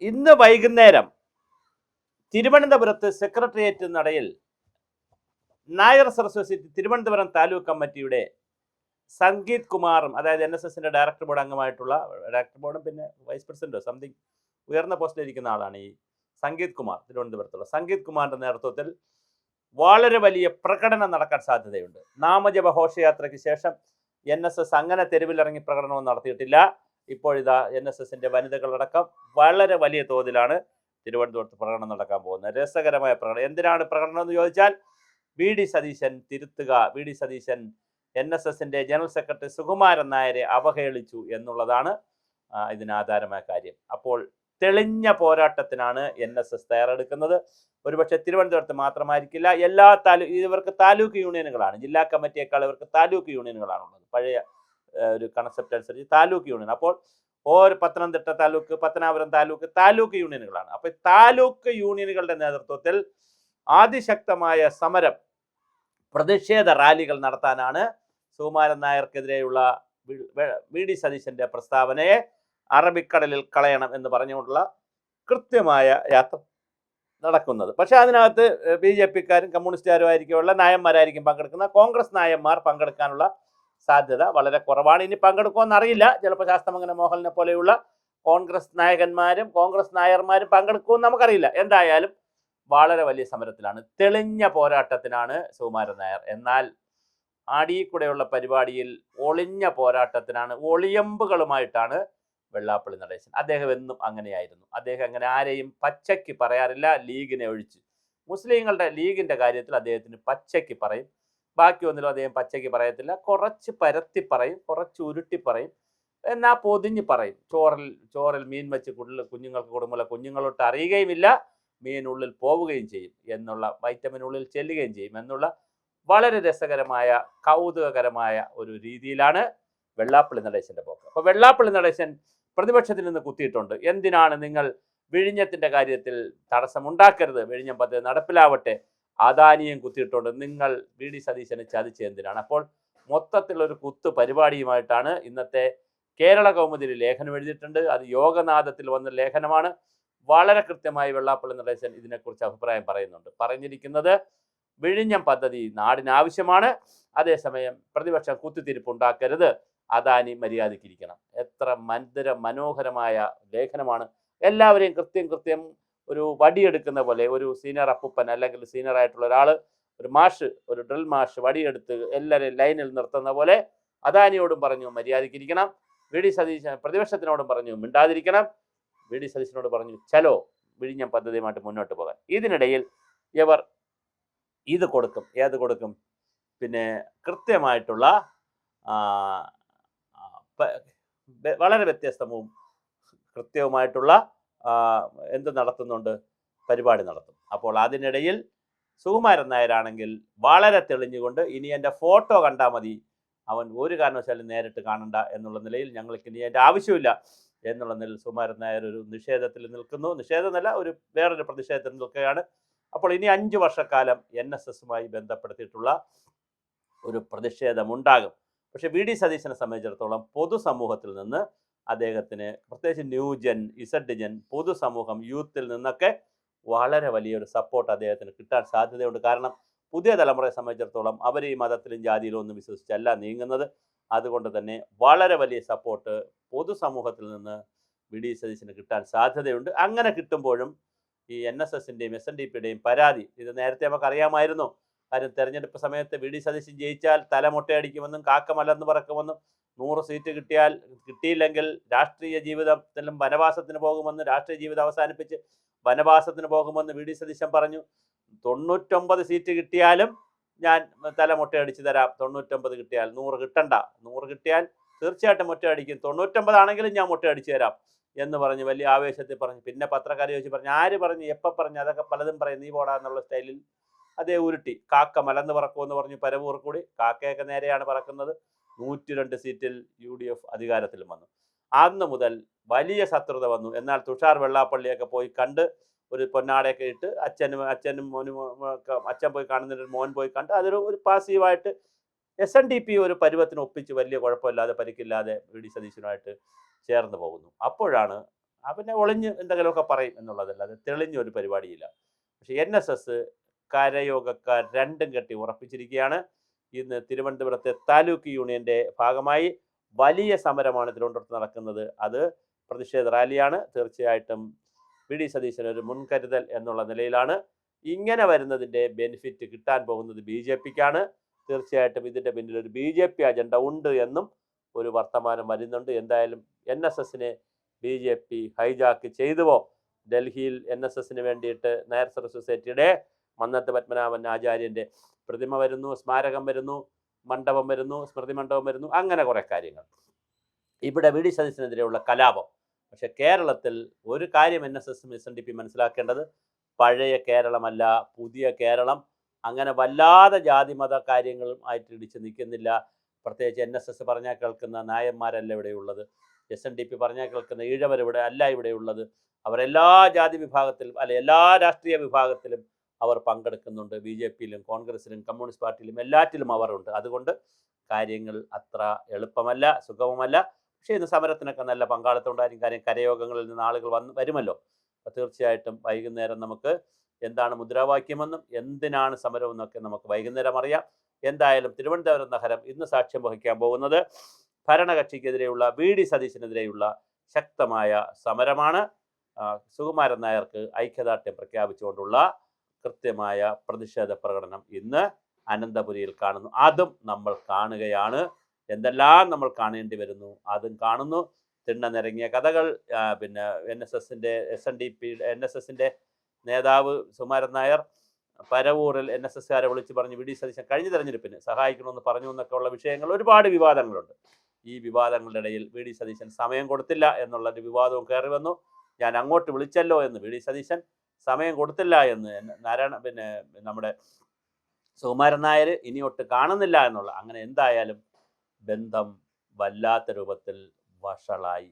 ഇന്ന് വൈകുന്നേരം തിരുവനന്തപുരത്ത് സെക്രട്ടേറിയറ്റ് നടയിൽ നായർ സൊസൈറ്റി തിരുവനന്തപുരം താലൂക്ക് കമ്മിറ്റിയുടെ സംഗീത് കുമാറും, അതായത് NSSന്റെ ഡയറക്ടർ ബോർഡ് അംഗമായിട്ടുള്ള, ഡയറക്ടർ ബോർഡും പിന്നെ വൈസ് പ്രസിഡന്റോ സംതിങ് ഉയർന്ന പോസ്റ്റിലിരിക്കുന്ന ആളാണ് ഈ സംഗീത് കുമാർ. തിരുവനന്തപുരത്തുള്ള സംഗീത് കുമാറിന്റെ നേതൃത്വത്തിൽ വളരെ വലിയ പ്രകടനം നടക്കാൻ സാധ്യതയുണ്ട്. നാമജപ ഘോഷയാത്രയ്ക്ക് ശേഷം NSS അങ്ങനെ തെരുവിലിറങ്ങി പ്രകടനവും നടത്തിയിട്ടില്ല. ഇപ്പോഴിതാ NSSന്റെ വനിതകളടക്കം വളരെ വലിയ തോതിലാണ് തിരുവനന്തപുരത്ത് പ്രകടനം നടക്കാൻ പോകുന്നത്. രസകരമായ പ്രകടനം. എന്തിനാണ് പ്രകടനം എന്ന് ചോദിച്ചാൽ, VD സതീശൻ തിരുത്തുക, VD സതീശൻ NSSന്റെ ജനറൽ സെക്രട്ടറി സുകുമാരൻ നായരെ അവഹേളിച്ചു എന്നുള്ളതാണ് ഇതിനാധാരമായ കാര്യം. അപ്പോൾ തെളിഞ്ഞ പോരാട്ടത്തിനാണ് NSS തയ്യാറെടുക്കുന്നത്. ഒരുപക്ഷെ തിരുവനന്തപുരത്ത് മാത്രമായിരിക്കില്ല, എല്ലാ ഇവർക്ക് താലൂക്ക് യൂണിയനുകളാണ്. ജില്ലാ കമ്മിറ്റിയേക്കാൾ ഇവർക്ക് താലൂക്ക് യൂണിയനുകളാണുള്ളത്. പഴയ ഒരു കൺസെപ്റ്റ് അനുസരിച്ച് താലൂക്ക് യൂണിയൻ. അപ്പോൾ ഓരോ പത്തനംതിട്ട താലൂക്ക്, പത്തനാപുരം താലൂക്ക് യൂണിയനുകളാണ്. അപ്പോൾ താലൂക്ക് യൂണിയനുകളുടെ നേതൃത്വത്തിൽ അതിശക്തമായ സമരം, പ്രതിഷേധ റാലികൾ നടത്താനാണ് സുകുമാരൻ നായർക്കെതിരെയുള്ള VD സതീശന്റെ പ്രസ്താവനയെ അറബിക്കടലിൽ കളയണം എന്ന് പറഞ്ഞുകൊണ്ടുള്ള കൃത്യമായ യാത്ര നടക്കുന്നത്. പക്ഷെ അതിനകത്ത് BJPക്കാരും കമ്മ്യൂണിസ്റ്റുകാരും ആയിരിക്കുമുള്ള നായന്മാരായിരിക്കും പങ്കെടുക്കുന്ന. കോൺഗ്രസ് നായന്മാർ പങ്കെടുക്കാനുള്ള സാധ്യത വളരെ കുറവാണ്. ഇനി പങ്കെടുക്കുമെന്ന് അറിയില്ല. ചിലപ്പോൾ ശാസ്ത്രമംഗല മോഹലിനെ പോലെയുള്ള കോൺഗ്രസ് നായകന്മാരും കോൺഗ്രസ് നായർമാരും പങ്കെടുക്കുമെന്ന് നമുക്കറിയില്ല. എന്തായാലും വളരെ വലിയ സമരത്തിലാണ്, തെളിഞ്ഞ പോരാട്ടത്തിനാണ് സുകുമാരൻ നായർ. എന്നാൽ ആടിക്കൂടെയുള്ള പരിപാടിയിൽ ഒളിഞ്ഞ പോരാട്ടത്തിനാണ്, ഒളിയമ്പുകളുമായിട്ടാണ് വെള്ളാപ്പള്ളി നടേശൻ. അദ്ദേഹം എന്നും അങ്ങനെയായിരുന്നു. അദ്ദേഹം അങ്ങനെ ആരെയും പച്ചയ്ക്ക് പറയാറില്ല, ലീഗിനെ ഒഴിച്ച്. മുസ്ലിങ്ങളുടെ ലീഗിന്റെ കാര്യത്തിൽ അദ്ദേഹത്തിന് പച്ചയ്ക്ക് പറയും. ബാക്കി ഒന്നിലും അദ്ദേഹം പച്ചയ്ക്ക് പറയത്തില്ല. കുറച്ച് പരത്തി പറയും, കുറച്ച് ഉരുട്ടി പറയും, എന്നാൽ പൊതിഞ്ഞ് പറയും. ചോറിൽ മീൻ വെച്ച് കുഞ്ഞുങ്ങൾക്ക് കൊടുക്കുമ്പോൾ കുഞ്ഞുങ്ങളോട്ട് അറിയുകയുമില്ല, മീനുള്ളിൽ പോവുകയും ചെയ്യും എന്നുള്ള, വൈറ്റമിനുള്ളിൽ ചെല്ലുകയും ചെയ്യും എന്നുള്ള വളരെ രസകരമായ കൗതുകകരമായ ഒരു രീതിയിലാണ് വെള്ളാപ്പള്ളി നടേശന്റെ പോക്ക്. അപ്പോൾ വെള്ളാപ്പള്ളി നടേശൻ പ്രതിപക്ഷത്തിൽ നിന്ന് കുത്തിയിട്ടുണ്ട്. എന്തിനാണ് നിങ്ങൾ വിഴിഞ്ഞത്തിന്റെ കാര്യത്തിൽ തടസ്സമുണ്ടാക്കരുത്, വിഴിഞ്ഞം പദ്ധതി നടപ്പിലാവട്ടെ. അദാനിയും കുത്തിയിട്ടുണ്ട്. നിങ്ങൾ VD സതീശനെ ചതിച്ച് എന്തിനാണ്? അപ്പോൾ മൊത്തത്തിലൊരു കുത്തു പരിപാടിയുമായിട്ടാണ് ഇന്നത്തെ കേരള കൗമുദിയിൽ ലേഖനം എഴുതിയിട്ടുണ്ട്. അത് യോഗനാഥത്തിൽ വന്ന ലേഖനമാണ്. വളരെ കൃത്യമായി വെള്ളാപ്പള്ളി നടേശൻ ഇതിനെക്കുറിച്ച് അഭിപ്രായം പറയുന്നുണ്ട്. പറഞ്ഞിരിക്കുന്നത്, വിഴിഞ്ഞം പദ്ധതി നാടിന് ആവശ്യമാണ്, അതേസമയം പ്രതിപക്ഷം കുത്തിത്തിരിപ്പുണ്ടാക്കരുത്, അദാനി മര്യാദയ്ക്കിരിക്കണം. എത്ര മനോഹരമായ ലേഖനമാണ്. എല്ലാവരെയും കൃത്യം ഒരു വടിയെടുക്കുന്ന പോലെ, ഒരു സീനിയർ അപ്പൂപ്പൻ അല്ലെങ്കിൽ സീനിയർ ആയിട്ടുള്ള ഒരാൾ, ഒരു മാഷ്, ഒരു ഡ്രിൽ മാഷ് വടിയെടുത്ത് എല്ലാവരെയും ലൈനിൽ നിർത്തുന്ന പോലെ അദാനിയോടും പറഞ്ഞു മര്യാദയ്ക്കിരിക്കണം, VD സതീശൻ പ്രതിപക്ഷത്തിനോടും പറഞ്ഞു മിണ്ടാതിരിക്കണം, VD സതീശനോട് പറഞ്ഞു ചലോ വിഴിഞ്ഞം പദ്ധതിയുമായിട്ട് മുന്നോട്ട് പോകാൻ. ഇതിനിടയിൽ ഇവർ ഇത് കൊടുക്കും, ഏത് കൊടുക്കും, പിന്നെ കൃത്യമായിട്ടുള്ള വളരെ വ്യത്യസ്തവും കൃത്യവുമായിട്ടുള്ള എന്ത് നടത്തുന്നുണ്ട്, പരിപാടി നടത്തും. അപ്പോൾ അതിനിടയിൽ സുകുമാരൻ നായരാണെങ്കിൽ വളരെ തെളിഞ്ഞുകൊണ്ട്, ഇനി എൻ്റെ ഫോട്ടോ കണ്ടാൽ മതി, അവൻ ഒരു കാരണവശാലും നേരിട്ട് കാണണ്ട എന്നുള്ള നിലയിൽ, ഞങ്ങൾക്ക് ഇനി എൻ്റെ ആവശ്യമില്ല എന്നുള്ള നിലയിൽ സുകുമാരൻ നായർ ഒരു നിഷേധത്തിൽ നിൽക്കുന്നു. നിഷേധമല്ല, വേറൊരു പ്രതിഷേധത്തിൽ നിൽക്കുകയാണ്. അപ്പോൾ ഇനി 5 വർഷക്കാലം NSSുമായി ബന്ധപ്പെടുത്തിയിട്ടുള്ള ഒരു പ്രതിഷേധമുണ്ടാകും. പക്ഷേ VD സതീശനെ സംബന്ധിച്ചിടത്തോളം പൊതുസമൂഹത്തിൽ നിന്ന് അദ്ദേഹത്തിന്, പ്രത്യേകിച്ച് ന്യൂജൻ, ഇസഡ്ജൻ, പൊതുസമൂഹം, യൂത്തിൽ നിന്നൊക്കെ വളരെ വലിയൊരു സപ്പോർട്ട് അദ്ദേഹത്തിന് കിട്ടാൻ സാധ്യതയുണ്ട്. കാരണം പുതിയ തലമുറയെ സംബന്ധിച്ചിടത്തോളം അവർ ഈ മതത്തിലും ജാതിയിലും ഒന്നും വിശ്വസിച്ചല്ല നീങ്ങുന്നത്. അതുകൊണ്ട് തന്നെ വളരെ വലിയ സപ്പോർട്ട് പൊതുസമൂഹത്തിൽ നിന്ന് VD സതീശന് കിട്ടാൻ സാധ്യതയുണ്ട്. അങ്ങനെ കിട്ടുമ്പോഴും ഈ NSSന്റെയും SNDPയുടെയും പരാതി, ഇത് നേരത്തെ നമുക്ക് അറിയാമായിരുന്നു. കാര്യം തെരഞ്ഞെടുപ്പ് സമയത്ത് VD സതീശൻ ജയിച്ചാൽ തലമുട്ടയടിക്കുമെന്നും കാക്കമലന്ന് പറക്കുമെന്നും, 100 സീറ്റ് കിട്ടിയില്ലെങ്കിൽ രാഷ്ട്രീയ ജീവിതത്തിലും വനവാസത്തിന് പോകുമെന്ന്, രാഷ്ട്രീയ ജീവിതം അവസാനിപ്പിച്ച് വനവാസത്തിന് പോകുമെന്ന് VD സതീശൻ പറഞ്ഞു. 99 സീറ്റ് കിട്ടിയാലും ഞാൻ തലമുട്ടയടിച്ച് തരാം, 99 കിട്ടിയാൽ, 100 കിട്ടണ്ട, 100 കിട്ടിയാൽ തീർച്ചയായിട്ടും മുട്ടയടിക്കും, 99 ആണെങ്കിലും ഞാൻ മുട്ടയടിച്ചു തരാം എന്ന് പറഞ്ഞ് വലിയ ആവേശത്തിൽ പറഞ്ഞു. പിന്നെ പത്രക്കാരെ ചോദിച്ച് പറഞ്ഞു, ആര് പറഞ്ഞു, എപ്പോൾ പറഞ്ഞു, അതൊക്കെ പലതും പറയും, നീ പോടാന്നുള്ള സ്റ്റൈലിൽ അതേ ഉരുട്ടി. കാക്ക മലന്ന് പറക്കുമെന്ന് പറഞ്ഞു പരവൂർ കൂടി. കാക്കയൊക്കെ നേരെയാണ് പറക്കുന്നത്. 102 സീറ്റിൽ UDF അധികാരത്തിലും വന്നു. അന്ന് മുതൽ വലിയ ശത്രുത വന്നു. എന്നാൽ തുഷാർ വെള്ളാപ്പള്ളിയൊക്കെ പോയി കണ്ട്, ഒരു പൊന്നാടയൊക്കെ ഇട്ട്, അച്ഛനും മോനും, അച്ഛൻ പോയി കാണുന്നതിന് മോൻ പോയി കണ്ട്, അതൊരു പാസീവായിട്ട് SNDP ഒരു പരുവത്തിന് ഒപ്പിച്ച് വലിയ കുഴപ്പമില്ലാതെ പരിക്കില്ലാതെ VD സതീശനുമായിട്ട് ചേർന്ന് പോകുന്നു. അപ്പോഴാണ് പിന്നെ ഒളിഞ്ഞ് എന്തെങ്കിലുമൊക്കെ പറയും എന്നുള്ളതല്ല, അത് തെളിഞ്ഞൊരു പരിപാടിയില്ല. പക്ഷേ NSS കരയോഗക്കാർ രണ്ടും കെട്ടി ഉറപ്പിച്ചിരിക്കുകയാണ്. ഇന്ന് തിരുവനന്തപുരത്തെ താലൂക്ക് യൂണിയന്റെ ഭാഗമായി വലിയ സമരമാണ് തിരുവനന്തപുരത്ത് നടക്കുന്നത്. അത് പ്രതിഷേധ റാലിയാണ്. തീർച്ചയായിട്ടും വി ഡി സതീശൻ ഒരു മുൻകരുതൽ എന്നുള്ള നിലയിലാണ്. ഇങ്ങനെ വരുന്നതിൻ്റെ ബെനിഫിറ്റ് കിട്ടാൻ പോകുന്നത് BJPക്കാണ്. തീർച്ചയായിട്ടും ഇതിൻ്റെ പിന്നിൽ ഒരു BJP അജണ്ട ഉണ്ട് എന്നും ഒരു വർത്തമാനം വരുന്നുണ്ട്. എന്തായാലും NSSനെ BJP ഹൈജാക്ക് ചെയ്തുവോ? ഡൽഹിയിൽ NSSന് വേണ്ടിയിട്ട് നായർ സർവീസ് സൊസൈറ്റിയുടെ മന്നത്ത് പത്മനാഭൻ ആചാര്യൻ്റെ പ്രതിമ വരുന്നു, സ്മാരകം വരുന്നു, മണ്ഡപം വരുന്നു, സ്മൃതി മണ്ഡപം വരുന്നു, അങ്ങനെ കുറേ കാര്യങ്ങൾ. ഇവിടെ വി ഡി സതീശനെതിരെയുള്ള കലാപം. പക്ഷെ കേരളത്തിൽ ഒരു കാര്യം NSSും SNDP മനസ്സിലാക്കേണ്ടത്, പഴയ കേരളമല്ല, പുതിയ കേരളം. അങ്ങനെ വല്ലാതെ ജാതിമത കാര്യങ്ങളും ആയിട്ട് ഇടിച്ച് നിൽക്കുന്നില്ല. പ്രത്യേകിച്ച് NSS പറഞ്ഞാൽ കേൾക്കുന്ന നായന്മാരല്ല ഇവിടെയുള്ളത്. SNDP പറഞ്ഞാൽ കേൾക്കുന്ന ഈഴവരിവിടെ അല്ല ഇവിടെയുള്ളത്. അവരെല്ലാ ജാതി വിഭാഗത്തിലും എല്ലാ രാഷ്ട്രീയ വിഭാഗത്തിലും അവർ പങ്കെടുക്കുന്നുണ്ട്. BJPയിലും കോൺഗ്രസിലും കമ്മ്യൂണിസ്റ്റ് പാർട്ടിയിലും എല്ലാറ്റിലും അവരുണ്ട്. അതുകൊണ്ട് കാര്യങ്ങൾ അത്ര എളുപ്പമല്ല, സുഗമമല്ല. പക്ഷേ ഇന്ന് സമരത്തിനൊക്കെ നല്ല പങ്കാളിത്തം ഉണ്ടായിരിക്കും. കാര്യം കരയോഗങ്ങളിൽ നിന്ന് ആളുകൾ വരുമല്ലോ. അപ്പോൾ തീർച്ചയായിട്ടും വൈകുന്നേരം നമുക്ക് എന്താണ് മുദ്രാവാക്യമെന്നും എന്തിനാണ് സമരമെന്നൊക്കെ നമുക്ക് വൈകുന്നേരം അറിയാം. എന്തായാലും തിരുവനന്തപുരം നഗരം ഇന്ന് സാക്ഷ്യം വഹിക്കാൻ പോകുന്നത് ഭരണകക്ഷിക്കെതിരെയുള്ള വി ഡി സതീശനെതിരെയുള്ള ശക്തമായ സമരമാണ്. സുകുമാരൻ നായർക്ക് ഐക്യദാർഢ്യം പ്രഖ്യാപിച്ചുകൊണ്ടുള്ള കൃത്യമായ പ്രതിഷേധ പ്രകടനം ഇന്ന് അനന്തപുരിയിൽ കാണുന്നു. അതും നമ്മൾ കാണുകയാണ്. എന്തെല്ലാം നമ്മൾ കാണേണ്ടി വരുന്നു അതും കാണുന്നു. തിണ്ണ നിരങ്ങിയ കഥകൾ. പിന്നെ NSSന്റെ നേതാവ് സുകുമാരൻ നായർ പരവൂരിൽ NSSകാരെ വിളിച്ച് പറഞ്ഞ് വി ഡി സതീശൻ കഴിഞ്ഞ തെരഞ്ഞെടുപ്പിന് സഹായിക്കണമെന്ന് പറഞ്ഞു എന്നൊക്കെ ഉള്ള വിഷയങ്ങൾ, ഒരുപാട് വിവാദങ്ങളുണ്ട്. ഈ വിവാദങ്ങളുടെ ഇടയിൽ വി ഡി സതീശൻ സമയം കൊടുത്തില്ല എന്നുള്ളൊരു വിവാദവും കയറി വന്നു. ഞാൻ അങ്ങോട്ട് വിളിച്ചല്ലോ എന്ന് വി ഡി സതീശൻ സമയം കൊടുത്തില്ല എന്ന് നമ്മുടെ സുകുമാരൻ നായർ ഇനിയൊട്ട് കാണുന്നില്ല എന്നുള്ള, അങ്ങനെ എന്തായാലും ബന്ധം വല്ലാത്ത രൂപത്തിൽ വഷളായി.